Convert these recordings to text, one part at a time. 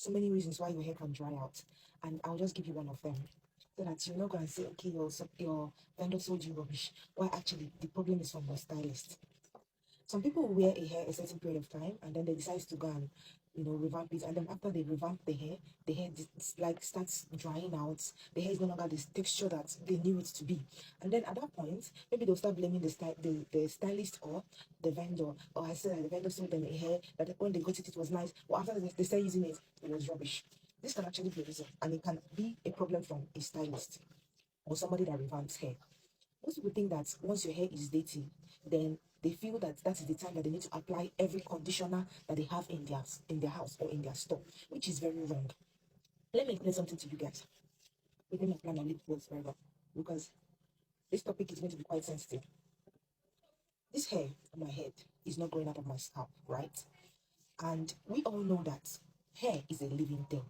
so many reasons why your hair can dry out, and I'll just give you one of them so that you're not going to say, okay, your vendor sold you rubbish. Why actually the problem is from your stylist. Some people will wear a hair a certain period of time and then they decide to go and revamp it, and then after they revamp the hair like starts drying out. The hair is no longer the texture that they knew it to be, and then at that point maybe they'll start blaming the stylist or the vendor. Or I said that the vendor sold them a hair that when they got it, it was nice, but after they started using it, it was rubbish. This can actually be a reason, and it can be a problem from a stylist or somebody that revamps hair. Most people think that once your hair is dating, then they feel that that is the time that they need to apply every conditioner that they have in their house or in their store, which is very wrong. Let me explain something to you guys. Let me apply my lip gloss very well because this topic is going to be quite sensitive. This hair on my head is not growing out of my scalp, right? And we all know that hair is a living thing.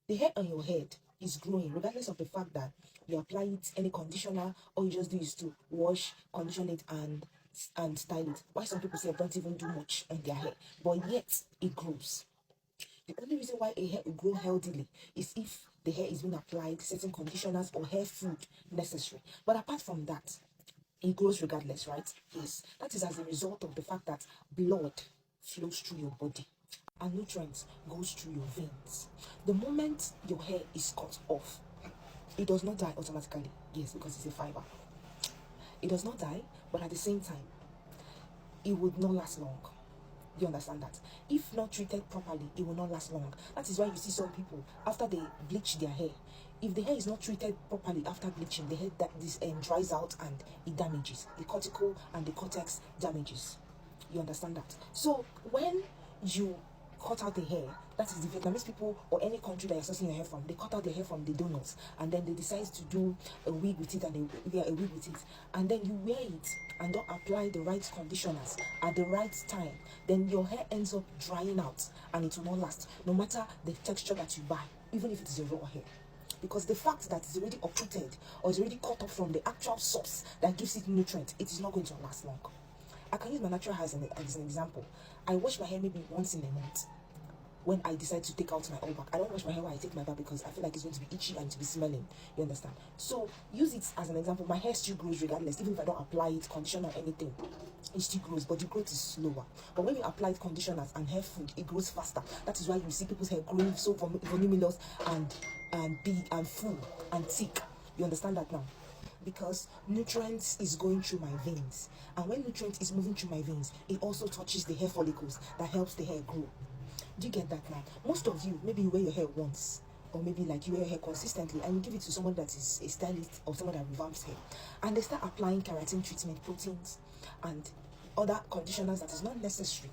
The hair on your head is growing regardless of the fact that you apply it any conditioner. All you just do is to wash, condition it, and style it. Why some people say don't even do much on their hair, but yet it grows. The only reason why a hair will grow healthily is if the hair is being applied certain conditioners or hair food necessary. But apart from that, it grows regardless, right? Yes, that is as a result of the fact that blood flows through your body and nutrients goes through your veins. The moment your hair is cut off, it does not die automatically. Yes, because it's a fiber. It does not die, but at the same time, it would not last long. You understand that? If not treated properly, it will not last long. That is why you see some people, after they bleach their hair, if the hair is not treated properly after bleaching, the hair dries out and it damages. The cuticle and the cortex damages. You understand that? So when you cut out the hair, that is the Vietnamese people or any country that you're sourcing your hair from, they cut out the hair from the donuts and then they decide to do a wig with it, and they wear a wig with it, and then you wear it and don't apply the right conditioners at the right time, then your hair ends up drying out and it will not last, no matter the texture that you buy, even if it is a raw hair. Because the fact that it's already uprooted or it's already cut off from the actual source that gives it nutrient, it is not going to last long. I can use my natural hair as an example. I wash my hair maybe once in a month. When I decide to take out my all back, I don't wash my hair when I take my bath because I feel like it's going to be itchy and to be smelling. You understand? So use it as an example. My hair still grows regardless, even if I don't apply it, conditioner or anything. It still grows, but the growth is slower. But when you apply conditioners and hair food, it grows faster. That is why you see people's hair growing so voluminous and big and full and thick. You understand that now? Because nutrients is going through my veins, and when nutrient is moving through my veins, it also touches the hair follicles that helps the hair grow. Do you get that now? Most of you, maybe you wear your hair once, or maybe like you wear your hair consistently and you give it to someone that is a stylist or someone that revamps hair, and they start applying keratin treatment, proteins, and other conditioners that is not necessary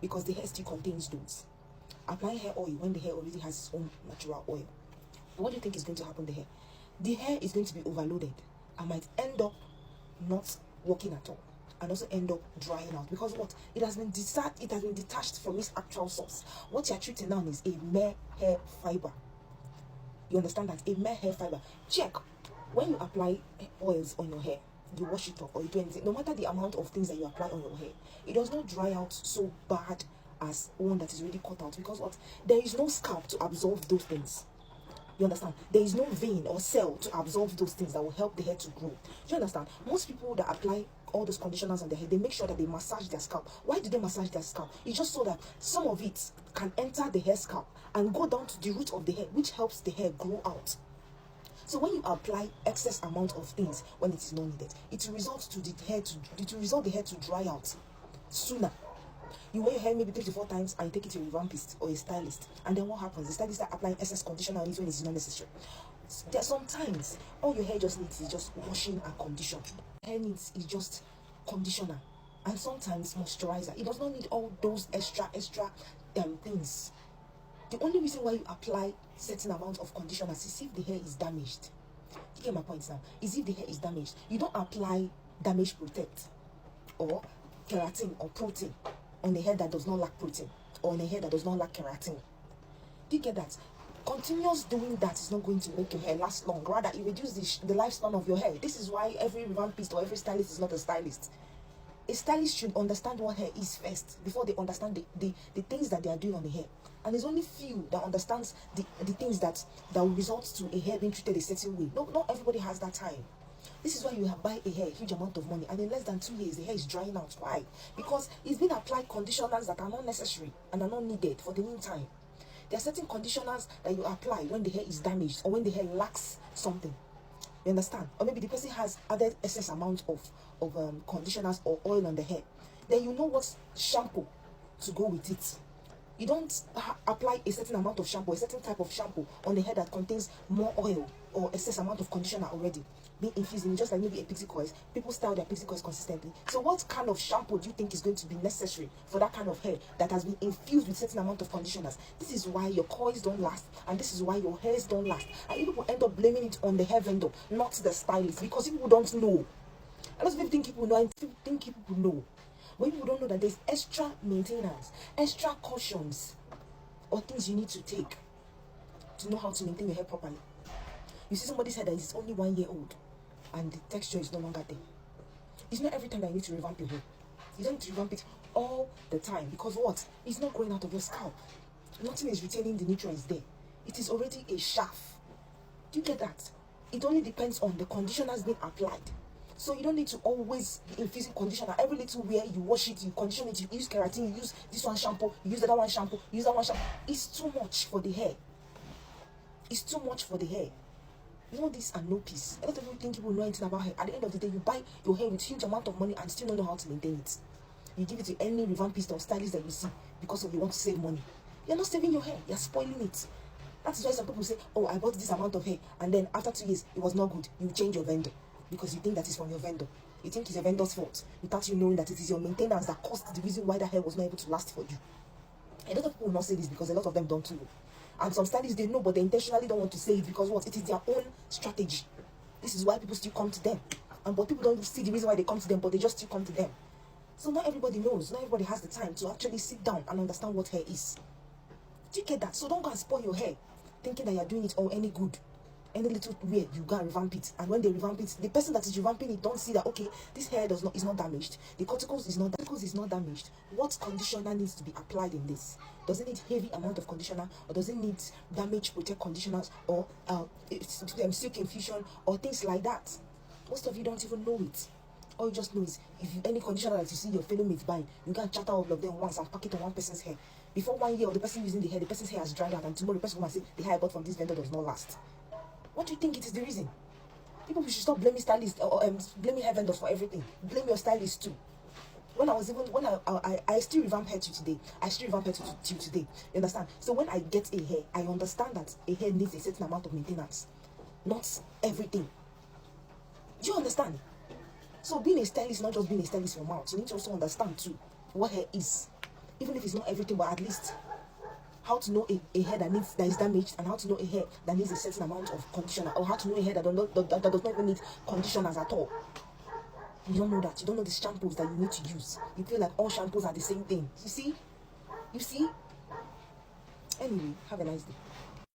because the hair still contains those. Applying hair oil when the hair already has its own natural oil. What do you think is going to happen to the hair? The hair is going to be overloaded and might end up not working at all, and also end up drying out because what? It has been detached from its actual source. What you're treating now is a mere hair fiber. You understand that? A mere hair fiber. Check. When you apply oils on your hair, you wash it off or you do anything, no matter the amount of things that you apply on your hair, it does not dry out so bad as one that is already cut out because what? There is no scalp to absorb those things. You understand? There is no vein or cell to absorb those things that will help the hair to grow. Do you understand? Most people that apply all those conditioners on their hair, they make sure that they massage their scalp. Why do they massage their scalp? It's just so that some of it can enter the hair scalp and go down to the root of the hair, which helps the hair grow out. So when you apply excess amount of things when it is not needed, it will result the hair to dry out sooner. You wear your hair maybe 3 to 4 times and you take it to a revampist or a stylist, and then what happens? The stylist start applying excess conditioner on it when it's not necessary. There are sometimes all your hair just needs is just washing and condition. Hair needs is just conditioner and sometimes moisturizer. It does not need all those extra things. The only reason why you apply certain amount of conditioners is if the hair is damaged. You get my point now? Is if the hair is damaged. You don't apply damage protect or keratin or protein on a hair that does not lack protein or on a hair that does not lack keratin. Do you get that? Continuous doing that is not going to make your hair last long. Rather, it reduces the lifespan of your hair. This is why every revampist or every stylist is not a stylist. A stylist should understand what hair is first before they understand the things that they are doing on the hair. And it's only few that understands the things that will result to a hair being treated a certain way. No, not everybody has that time. This is why you buy a hair, huge amount of money, and in less than 2 years, the hair is drying out. Why? Because it's been applied conditioners that are not necessary and are not needed for the meantime. There are certain conditioners that you apply when the hair is damaged or when the hair lacks something. You understand? Or maybe the person has added excess amount of conditioners or oil on the hair. Then you know what shampoo to go with it. You don't apply a certain amount of shampoo, a certain type of shampoo on the hair that contains more oil or excess amount of conditioner already being infused in, just like maybe a pixie coils. People style their pixie coils consistently. So what kind of shampoo do you think is going to be necessary for that kind of hair that has been infused with certain amount of conditioners? This is why your coils don't last, and this is why your hairs don't last. And people end up blaming it on the hair vendor, not the stylist, because people don't know. A lot of people think people know, and people think people know. When people don't know that there's extra maintenance, extra cautions, or things you need to take to know how to maintain your hair properly. You see somebody's hair that is only 1 year old, and the texture is no longer there. It's not every time that you need to revamp your hair. You don't need to revamp it all the time, because what? It's not growing out of your scalp. Nothing is retaining the nutrients there. It is already a shaft. Do you get that? It only depends on the conditioners being applied. So you don't need to always be infusing conditioner. Every little where you wash it, you condition it, you use keratin, you use this one shampoo, you use that one shampoo, you use that one shampoo. It's too much for the hair. It's too much for the hair. You know, this and no peace. A lot of people think people know anything about hair. At the end of the day, you buy your hair with huge amount of money and still don't know how to maintain it. You give it to any revampist or stylist that you see because you want to save money. You're not saving your hair, you're spoiling it. That is why some people say, oh, I bought this amount of hair, and then after 2 years, it was not good. You change your vendor because you think that is from your vendor. You think it's your vendor's fault without you knowing that it is your maintenance that caused the reason why that hair was not able to last for you. A lot of people will not say this because a lot of them don't know. And some stylists, they know, but they intentionally don't want to say it because what? It is their own strategy. This is why people still come to them. But people don't see the reason why they come to them, but they just still come to them. So not everybody knows. Not everybody has the time to actually sit down and understand what hair is. Do you get that? So don't go and spoil your hair thinking that you're doing it all any good. Any little way you go and revamp it, and when they revamp it, the person that is revamping it don't see that, okay, this hair is not damaged, the cuticles is not damaged. What conditioner needs to be applied in this? Does it need heavy amount of conditioner, or does it need damage protect conditioners, or silk infusion, or things like that? Most of you don't even know it. All you just know is any conditioner that you see your fellow mates buying, you can chatter all of them once and pack it on one person's hair. Before 1 year of the person using the hair, the person's hair has dried out, and tomorrow the person will say the hair I bought from this vendor does not last. What do you think it is the reason? People should stop blaming stylists or blaming hair vendors for everything. Blame your stylist too. When I still revamp hair to today. I still revamp hair to today. You understand? So when I get a hair, I understand that a hair needs a certain amount of maintenance. Not everything. Do you understand? So being a stylist is not just being a stylist for mouth. You need to also understand too what hair is. Even if it's not everything, but at least how to know a hair that is damaged, and how to know a hair that needs a certain amount of conditioner, or how to know a hair that does not even need conditioners at all. You don't know that. You don't know the shampoos that you need to use. You feel like all shampoos are the same thing. You see? Anyway, have a nice day.